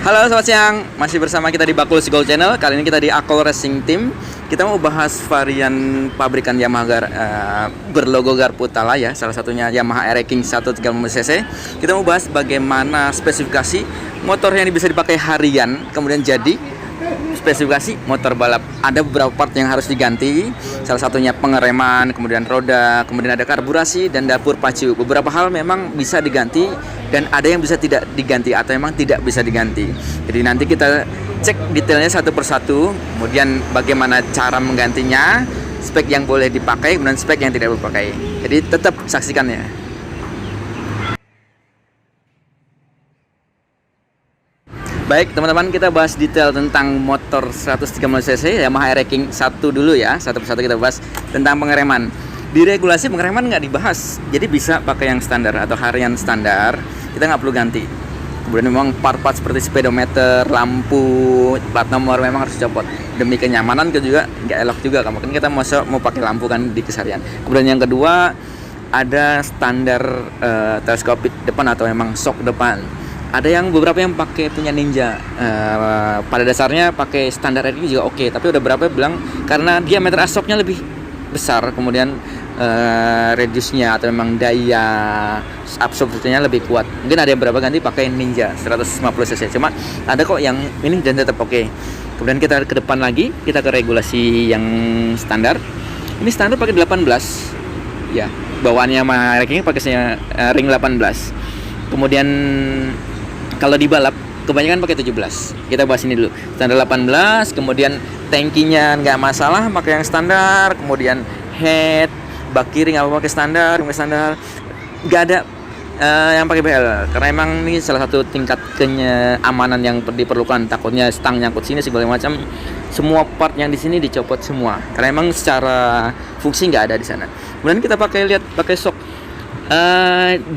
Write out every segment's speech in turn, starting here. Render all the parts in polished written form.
Halo, selamat siang. Masih bersama kita di Bakul Gold Channel. Kali ini kita di Akol Racing Team. Kita mau bahas varian pabrikan Yamaha berlogo Garputala ya. Salah satunya Yamaha Air King 130cc. Kita mau bahas bagaimana spesifikasi motor yang bisa dipakai harian, kemudian jadi spesifikasi motor balap. Ada beberapa part yang harus diganti. Salah satunya pengereman, kemudian roda, kemudian ada karburasi dan dapur pacu. Beberapa hal memang bisa diganti dan ada yang bisa tidak diganti atau memang tidak bisa diganti. Jadi nanti kita cek detailnya satu persatu, kemudian bagaimana cara menggantinya, spek yang boleh dipakai dan spek yang tidak boleh dipakai. Jadi tetap saksikan ya. Baik teman-teman, kita bahas detail tentang motor 130cc Yamaha Air King 1 dulu ya. Satu persatu kita bahas tentang pengereman. Di regulasi pengereman nggak dibahas, jadi bisa pakai yang standar atau harian standar, kita nggak perlu ganti. Kemudian memang part-part seperti speedometer, lampu, plat nomor memang harus dicopot. Demi kenyamanan juga nggak elok juga, mungkin kita mau pakai lampu kan di keseharian. Kemudian yang kedua, ada standar teleskopik depan atau memang shock depan. Ada yang beberapa yang pakai punya Ninja. Pada dasarnya pakai standar ini juga oke, tapi udah beberapa bilang karena diameter asoknya lebih besar, kemudian radiusnya atau memang daya absorpsinya lebih kuat. Mungkin ada yang beberapa ganti pakai Ninja 150cc. Cuma ada kok yang ini dan tetap oke. Kemudian kita ke depan lagi, kita ke regulasi yang standar. Ini standar pakai 18. Ya, bawaannya sama ring pakai ring 18. Kemudian kalau di balap kebanyakan pakai 17. Kita bahas ini dulu. Standar 18, kemudian tankinya nggak masalah pakai yang standar, kemudian head, bak kiri nggak apa pakai standar. Nggak ada yang pakai BL karena emang ini salah satu tingkat keamanan yang diperlukan. Takutnya stang nyangkut sini segala macam. Semua part yang di sini dicopot semua karena emang secara fungsi nggak ada di sana. Kemudian kita pakai shock.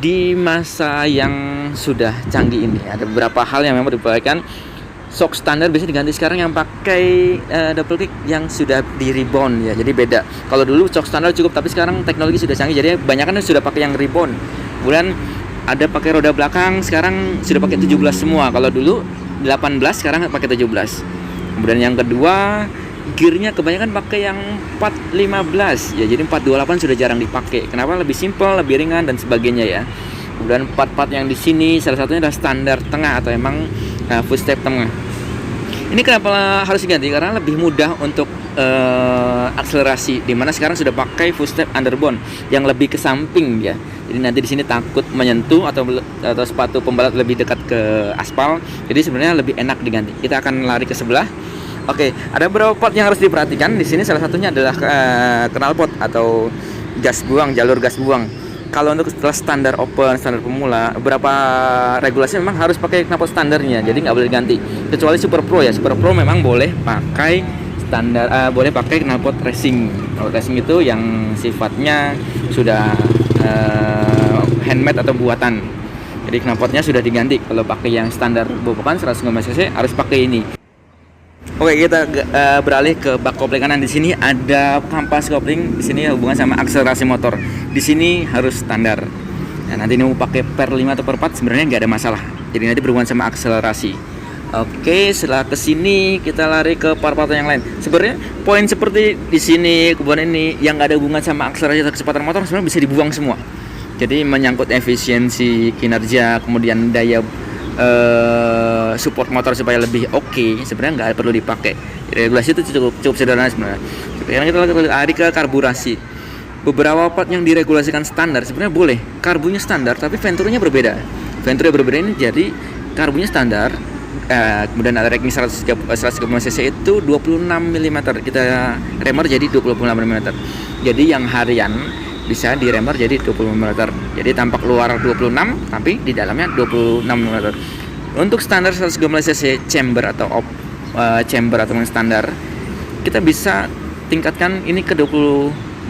Di masa yang sudah canggih ini ada beberapa hal yang memang diperlukan. Shock standar bisa diganti sekarang yang pakai double kick yang sudah di rebound ya, jadi beda. Kalau dulu shock standar cukup, tapi sekarang teknologi sudah canggih, jadi banyak kan sudah pakai yang rebound. Kemudian ada pakai roda belakang, sekarang sudah pakai 17 semua. Kalau dulu 18, sekarang pakai 17. Kemudian yang kedua, gearnya kebanyakan pakai yang 415 ya, jadi 428 sudah jarang dipakai. Kenapa? Lebih simpel, lebih ringan dan sebagainya ya. Kemudian part-part yang di sini salah satunya adalah standar tengah atau emang footstep tengah. Ini kenapa harus diganti? Karena lebih mudah untuk akselerasi, dimana sekarang sudah pakai footstep underbone yang lebih ke samping ya. Jadi nanti di sini takut menyentuh atau sepatu pembalap lebih dekat ke aspal. Jadi sebenarnya lebih enak diganti. Kita akan lari ke sebelah. Oke, ada beberapa part yang harus diperhatikan. Di sini salah satunya adalah knalpot atau gas buang, jalur gas buang. Kalau untuk standar open, standar pemula, beberapa regulasi memang harus pakai knalpot standarnya, jadi nggak boleh diganti. Kecuali Super Pro ya, Super Pro memang boleh pakai standar, boleh pakai knalpot racing. Knalpot racing itu yang sifatnya sudah handmade atau buatan. Jadi knalpotnya sudah diganti. Kalau pakai yang standar bobokan 150cc harus pakai ini. Oke, kita beralih ke bak kopling kanan. Di sini ada kampas kopling. Di sini hubungan sama akselerasi motor. Di sini harus standar. Nah, nanti ini mau pakai per 5 atau per 4 sebenarnya nggak ada masalah. Jadi nanti berhubungan sama akselerasi. Oke, setelah ke sini kita lari ke part-part yang lain. Sebenarnya poin seperti di sini, kemudian ini yang nggak ada hubungan sama akselerasi atau kecepatan motor sebenarnya bisa dibuang semua. Jadi menyangkut efisiensi kinerja, kemudian daya support motor supaya lebih oke, sebenarnya nggak perlu dipakai. Regulasi itu cukup sederhana sebenarnya. Sekarang kita lari ke karburasi. Beberapa part yang diregulasikan standar sebenarnya boleh karbunya standar, tapi venturnya berbeda. Venturnya berbeda ini jadi karbunya standar. Kemudian ada ranking 130cc itu 26 mm. Kita remer jadi 26 mm. Jadi yang harian bisa diremar jadi 20 mm. Jadi tampak luar 26 tapi di dalamnya 26 mm. Untuk standar 115cc chamber atau chamber atau standar, kita bisa tingkatkan ini ke 28.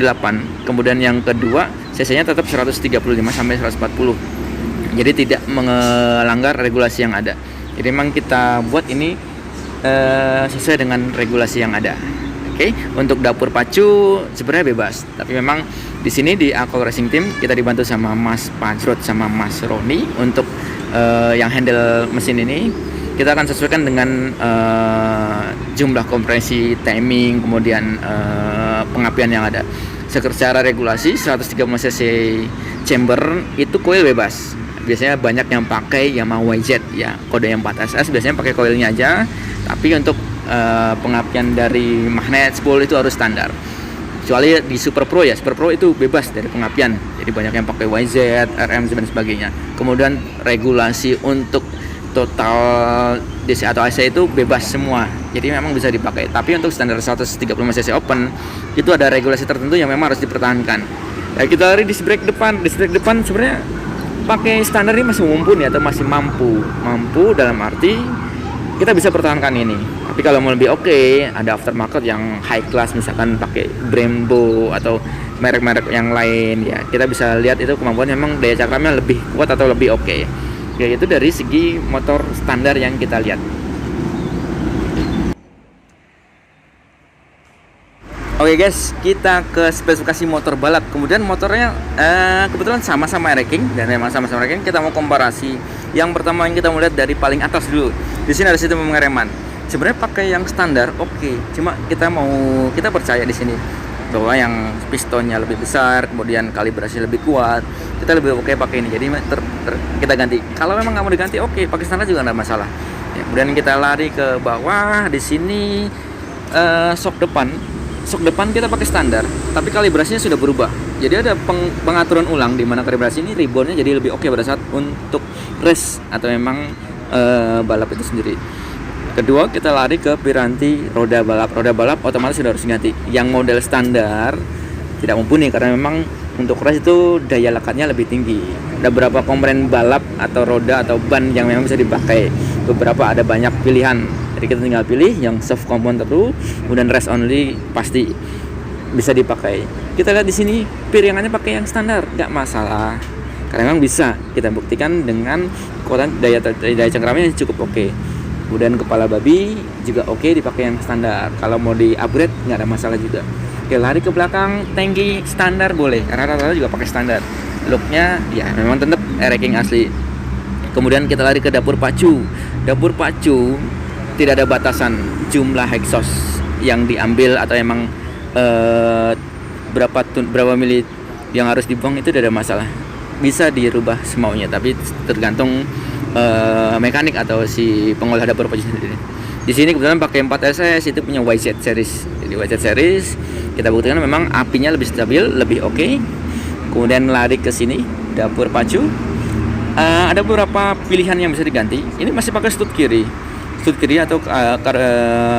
Kemudian yang kedua, cc-nya tetap 135 sampai 140. Jadi tidak melanggar regulasi yang ada. Jadi memang kita buat ini sesuai dengan regulasi yang ada. Oke, untuk dapur pacu sebenarnya bebas, tapi memang di sini di Akol Racing Team kita dibantu sama Mas Pajrot sama Mas Roni untuk yang handle mesin ini. Kita akan sesuaikan dengan jumlah kompresi, timing, kemudian pengapian yang ada. Secara regulasi 130 cc chamber itu coil bebas. Biasanya banyak yang pakai Yamaha YZ ya, kode yang 4SS biasanya pakai coilnya aja. Tapi untuk pengapian dari magnet spool itu harus standar. Kecuali di Super Pro ya, Super Pro itu bebas dari pengapian. Jadi banyak yang pakai YZ, RM dan sebagainya. Kemudian regulasi untuk total DC atau AC itu bebas semua, jadi memang bisa dipakai. Tapi untuk standar 135 cc open itu ada regulasi tertentu yang memang harus dipertahankan. Ya, kita lari disc brake depan. Disc brake depan sebenarnya pakai standar ini masih mumpuni atau masih mampu dalam arti kita bisa pertahankan ini. Tapi kalau mau lebih oke, ada aftermarket yang high class, misalkan pakai Brembo atau merek-merek yang lain ya, kita bisa lihat itu kemampuan memang daya cakramnya lebih kuat atau lebih oke. Ya, itu dari segi motor standar yang kita lihat. Oke guys, kita ke spesifikasi motor balap. Kemudian motornya kebetulan sama-sama racing, dan memang sama-sama racing. Kita mau komparasi. Yang pertama yang kita mau lihat dari paling atas dulu. Di sini ada sistem pengereman. Sebenarnya pakai yang standar oke. Cuma kita percaya di sini bahwa yang pistonnya lebih besar, kemudian kalibrasi lebih kuat, kita lebih oke pakai ini. Jadi kita ganti. Kalau memang nggak mau diganti, oke, pakai standar juga nggak masalah. Ya, kemudian kita lari ke bawah. Di sini sok depan kita pakai standar, tapi kalibrasinya sudah berubah. Jadi ada pengaturan ulang di mana kalibrasi ini reboundnya jadi lebih oke pada saat untuk race atau memang balap itu sendiri. Kedua, kita lari ke piranti roda balap. Roda balap otomatis sudah harus diganti. Yang model standar tidak mumpuni karena memang untuk race itu daya lekatnya lebih tinggi. Ada beberapa komponen balap atau roda atau ban yang memang bisa dipakai. Beberapa ada banyak pilihan. Jadi kita tinggal pilih yang soft component terus, kemudian race only pasti bisa dipakai. Kita lihat di sini piringannya pakai yang standar, nggak masalah. Karena memang bisa kita buktikan dengan kekuatan daya cengkeramnya cukup oke. Kemudian kepala babi juga oke dipakai yang standar. Kalau mau di upgrade nggak ada masalah juga. Oke, lari ke belakang, tangki standar boleh karena rata-rata juga pakai standar. Looknya ya memang tetap racing asli. Kemudian kita lari ke dapur pacu. Dapur pacu tidak ada batasan jumlah exhaust yang diambil atau emang berapa mili yang harus dibuang, itu tidak ada masalah. Bisa dirubah semaunya, tapi tergantung mekanik atau si pengolah dapur pacu sendiri. Di sini kebetulan pakai 4SS, itu punya YZ series. Jadi YZ series kita buktikan memang apinya lebih stabil, lebih oke. Kemudian lari ke sini dapur pacu. Ada beberapa pilihan yang bisa diganti. Ini masih pakai stud kiri atau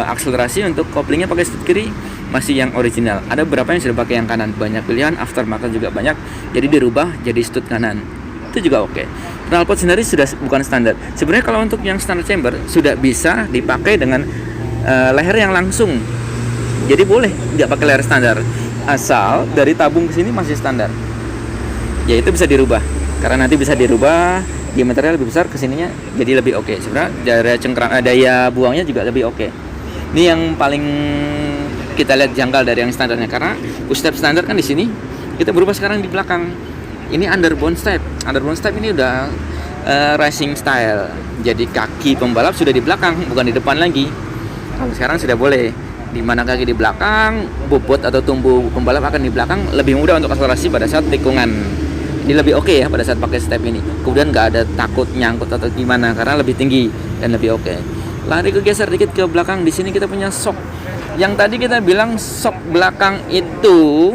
akselerasi untuk koplingnya pakai stud kiri masih yang original. Ada beberapa yang sudah pakai yang kanan. Banyak pilihan, aftermarket juga banyak. Jadi dirubah jadi stud kanan. Itu juga oke. Knalpot sendiri sudah bukan standar. Sebenarnya kalau untuk yang standar chamber sudah bisa dipakai dengan leher yang langsung. Jadi boleh nggak pakai leher standar, asal dari tabung ke sini masih standar. Ya itu bisa dirubah. Karena nanti bisa dirubah diameternya lebih besar, kesininya jadi lebih oke. Sebenarnya daya buangnya juga lebih oke. Ini yang paling kita lihat janggal dari yang standarnya, karena push step standar kan di sini, kita berubah sekarang di belakang. Ini underbound step. Underbound step ini udah racing style. Jadi kaki pembalap sudah di belakang, bukan di depan lagi. Kalau sekarang sudah boleh. Di mana kaki di belakang, bobot atau tumbuh pembalap akan di belakang, lebih mudah untuk akselerasi pada saat tikungan. Ini lebih oke ya pada saat pakai step ini. Kemudian nggak ada takut nyangkut atau gimana karena lebih tinggi dan lebih oke. Lari ke geser dikit ke belakang. Di sini kita punya shock. Yang tadi kita bilang shock belakang itu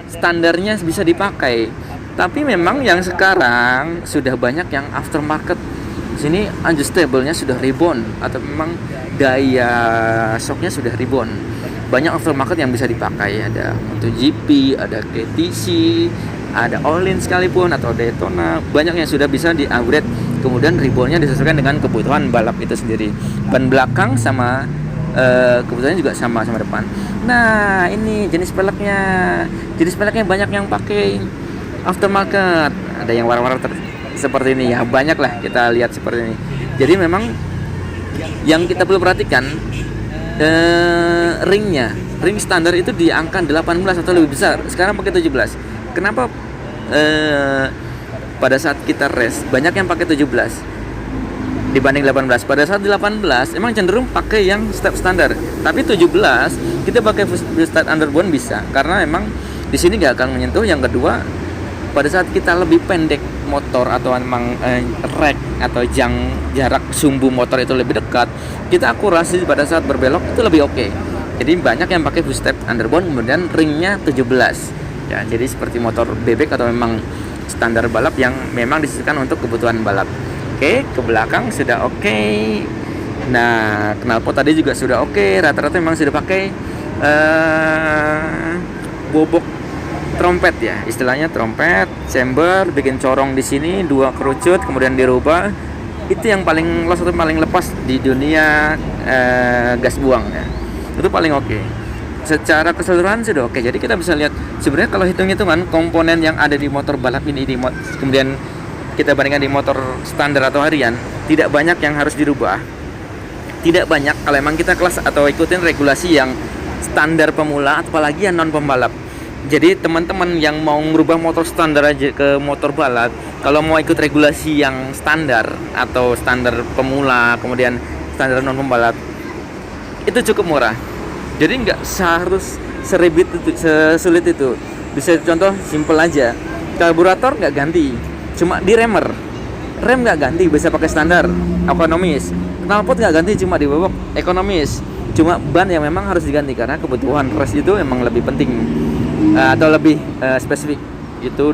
standarnya bisa dipakai. Tapi memang yang sekarang sudah banyak yang aftermarket. Di sini adjustable-nya sudah rebound atau memang daya shocknya sudah rebound. Banyak aftermarket yang bisa dipakai. Ada MotoGP, ada KTC, ada All-in sekalipun atau Daytona, banyak yang sudah bisa di-upgrade. Kemudian reboundnya disesuaikan dengan kebutuhan balap itu sendiri. Ban belakang sama kebutuhannya juga sama depan. Nah, ini jenis peleknya. Jenis peleknya banyak yang pakai aftermarket. Ada yang warna-warna seperti ini ya, banyak lah kita lihat seperti ini. Jadi memang yang kita perlu perhatikan ring standar itu di angka 18 atau lebih besar. Sekarang pakai 17. Kenapa pada saat kita race banyak yang pakai 17? dibanding 18. Pada saat di 18 emang cenderung pakai yang step standar, tapi 17 kita pakai full start underbone bisa, karena memang di sini nggak akan menyentuh. Yang kedua, pada saat kita lebih pendek motor atau memang rek atau jarak sumbu motor itu lebih dekat, kita akurasi pada saat berbelok itu lebih oke. Jadi banyak yang pakai full step underbone, kemudian ringnya 17 ya, jadi seperti motor bebek atau memang standar balap yang memang disesuaikan untuk kebutuhan balap. Oke, ke belakang sudah oke. Nah, knalpot tadi juga sudah oke. Rata-rata memang sudah pakai bobok trompet ya, istilahnya trompet, chamber, bikin corong di sini, 2 kerucut, kemudian dirubah. Itu yang paling los atau paling lepas di dunia gas buang ya. Itu paling oke. Secara keseluruhan sudah oke. Jadi kita bisa lihat sebenarnya kalau hitung-hitungan komponen yang ada di motor balap ini kemudian kita bandingkan di motor standar atau harian, tidak banyak yang harus dirubah. Tidak banyak kalau emang kita kelas atau ikutin regulasi yang standar pemula, apalagi yang non pembalap. Jadi teman-teman yang mau merubah motor standar aja ke motor balap, kalau mau ikut regulasi yang standar atau standar pemula, kemudian standar non pembalap, itu cukup murah. Jadi nggak seharus seribet itu, sesulit itu. Bisa contoh simple aja, karburator nggak ganti, cuma di rem nggak ganti, bisa pakai standar ekonomis. Knalpot nggak ganti, cuma di bobok ekonomis. Cuma ban yang memang harus diganti karena kebutuhan race itu memang lebih penting atau lebih spesifik. Itu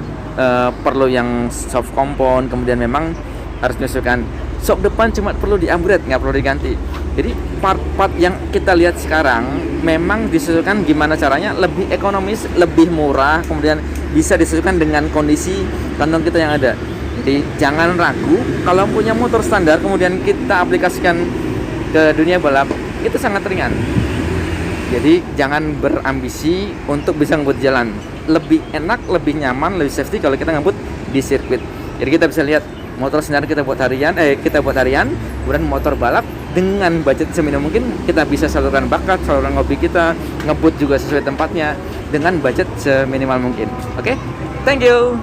perlu yang soft compound, kemudian memang harus menyesuaikan. Shock depan cuma perlu di-upgrade, nggak perlu diganti. Jadi part-part yang kita lihat sekarang memang disesuaikan gimana caranya lebih ekonomis, lebih murah, kemudian bisa disesuaikan dengan kondisi kantong kita yang ada. Jadi jangan ragu kalau punya motor standar kemudian kita aplikasikan ke dunia balap, itu sangat ringan. Jadi jangan berambisi untuk bisa ngebut jalan. Lebih enak, lebih nyaman, lebih safety kalau kita ngebut di sirkuit. Jadi kita bisa lihat motor standar kita buat harian, kemudian motor balap dengan budget seminim mungkin kita bisa salurkan bakat, salurkan hobi kita, ngebut juga sesuai tempatnya dengan budget seminimal mungkin. Oke, thank you.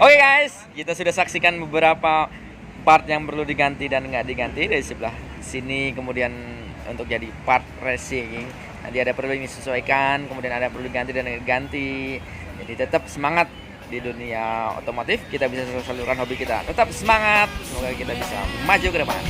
Oke guys, kita sudah saksikan beberapa part yang perlu diganti dan nggak diganti dari sebelah sini. Kemudian untuk jadi part racing, nanti ada perlu disesuaikan, kemudian ada perlu diganti dan diganti. Jadi tetap semangat di dunia otomotif, kita bisa salurkan hobi kita. Tetap semangat, semoga kita bisa maju ke depan.